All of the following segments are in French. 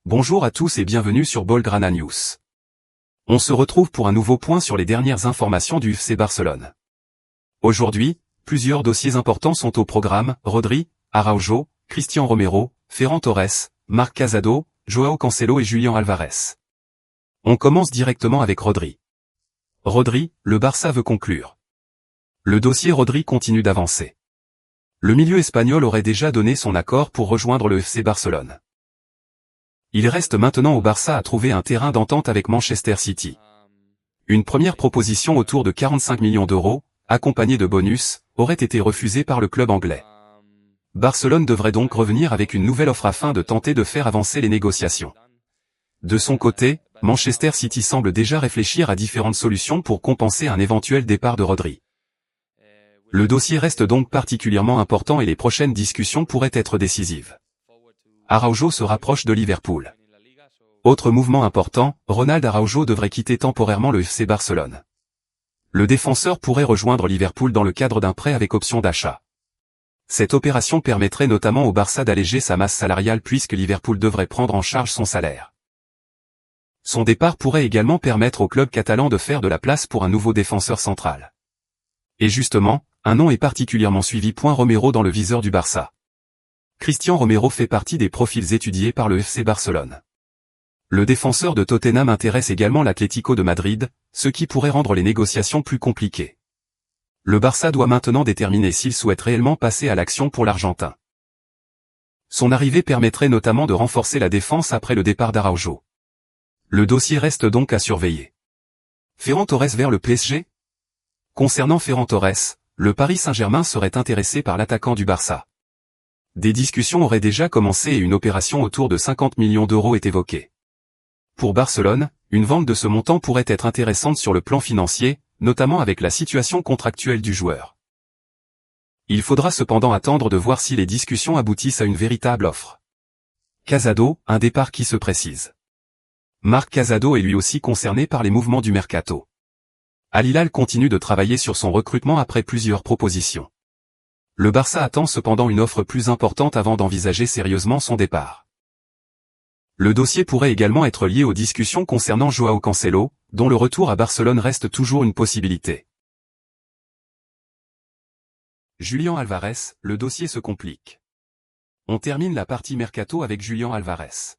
Bonjour à tous et bienvenue sur Blaugrana News. On se retrouve pour un nouveau point sur les dernières informations du FC Barcelone. Aujourd'hui, plusieurs dossiers importants sont au programme: Rodri, Araujo, Cristian Romero, Ferran Torres, Marc Casado, Joao Cancelo et Julián Álvarez. On commence directement avec Rodri. Rodri, le Barça veut conclure. Le dossier Rodri continue d'avancer. Le milieu espagnol aurait déjà donné son accord pour rejoindre le FC Barcelone. Il reste maintenant au Barça à trouver un terrain d'entente avec Manchester City. Une première proposition autour de 45 millions d'euros, accompagnée de bonus, aurait été refusée par le club anglais. Barcelone devrait donc revenir avec une nouvelle offre afin de tenter de faire avancer les négociations. De son côté, Manchester City semble déjà réfléchir à différentes solutions pour compenser un éventuel départ de Rodri. Le dossier reste donc particulièrement important et les prochaines discussions pourraient être décisives. Araujo se rapproche de Liverpool. Autre mouvement important, Ronald Araujo devrait quitter temporairement le FC Barcelone. Le défenseur pourrait rejoindre Liverpool dans le cadre d'un prêt avec option d'achat. Cette opération permettrait notamment au Barça d'alléger sa masse salariale puisque Liverpool devrait prendre en charge son salaire. Son départ pourrait également permettre au club catalan de faire de la place pour un nouveau défenseur central. Et justement, un nom est particulièrement suivi: Romero dans le viseur du Barça. Cristian Romero fait partie des profils étudiés par le FC Barcelone. Le défenseur de Tottenham intéresse également l'Atlético de Madrid, ce qui pourrait rendre les négociations plus compliquées. Le Barça doit maintenant déterminer s'il souhaite réellement passer à l'action pour l'Argentin. Son arrivée permettrait notamment de renforcer la défense après le départ d'Araujo. Le dossier reste donc à surveiller. Ferran Torres vers le PSG? Concernant Ferran Torres, le Paris Saint-Germain serait intéressé par l'attaquant du Barça. Des discussions auraient déjà commencé et une opération autour de 50 millions d'euros est évoquée. Pour Barcelone, une vente de ce montant pourrait être intéressante sur le plan financier, notamment avec la situation contractuelle du joueur. Il faudra cependant attendre de voir si les discussions aboutissent à une véritable offre. Casado, un départ qui se précise. Marc Casado est lui aussi concerné par les mouvements du mercato. Al Hilal continue de travailler sur son recrutement après plusieurs propositions. Le Barça attend cependant une offre plus importante avant d'envisager sérieusement son départ. Le dossier pourrait également être lié aux discussions concernant Joao Cancelo, dont le retour à Barcelone reste toujours une possibilité. Julián Álvarez, le dossier se complique. On termine la partie mercato avec Julián Álvarez.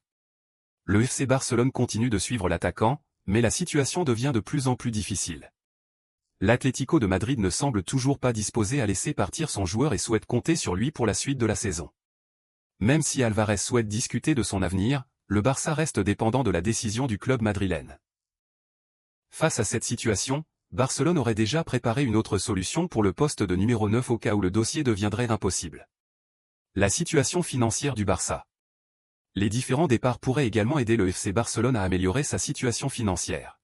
Le FC Barcelone continue de suivre l'attaquant, mais la situation devient de plus en plus difficile. L'Atlético de Madrid ne semble toujours pas disposé à laisser partir son joueur et souhaite compter sur lui pour la suite de la saison. Même si Álvarez souhaite discuter de son avenir, le Barça reste dépendant de la décision du club madrilène. Face à cette situation, Barcelone aurait déjà préparé une autre solution pour le poste de numéro 9 au cas où le dossier deviendrait impossible. La situation financière du Barça. Les différents départs pourraient également aider le FC Barcelone à améliorer sa situation financière.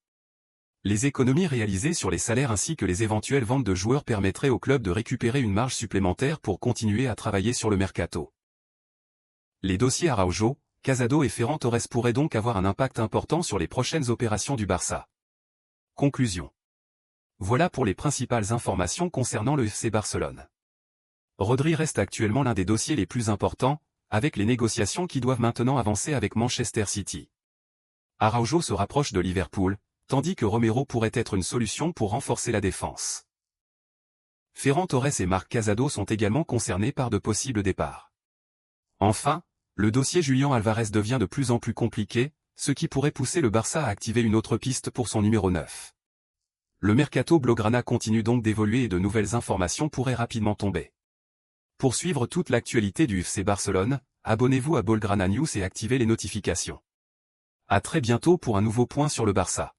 Les économies réalisées sur les salaires ainsi que les éventuelles ventes de joueurs permettraient au club de récupérer une marge supplémentaire pour continuer à travailler sur le mercato. Les dossiers Araujo, Casado et Ferran Torres pourraient donc avoir un impact important sur les prochaines opérations du Barça. Conclusion. Voilà pour les principales informations concernant le FC Barcelone. Rodri reste actuellement l'un des dossiers les plus importants, avec les négociations qui doivent maintenant avancer avec Manchester City. Araujo se rapproche de Liverpool, tandis que Romero pourrait être une solution pour renforcer la défense. Ferran Torres et Marc Casado sont également concernés par de possibles départs. Enfin, le dossier Julián Álvarez devient de plus en plus compliqué, ce qui pourrait pousser le Barça à activer une autre piste pour son numéro 9. Le mercato Blaugrana continue donc d'évoluer et de nouvelles informations pourraient rapidement tomber. Pour suivre toute l'actualité du FC Barcelone, abonnez-vous à Blaugrana News et activez les notifications. À très bientôt pour un nouveau point sur le Barça.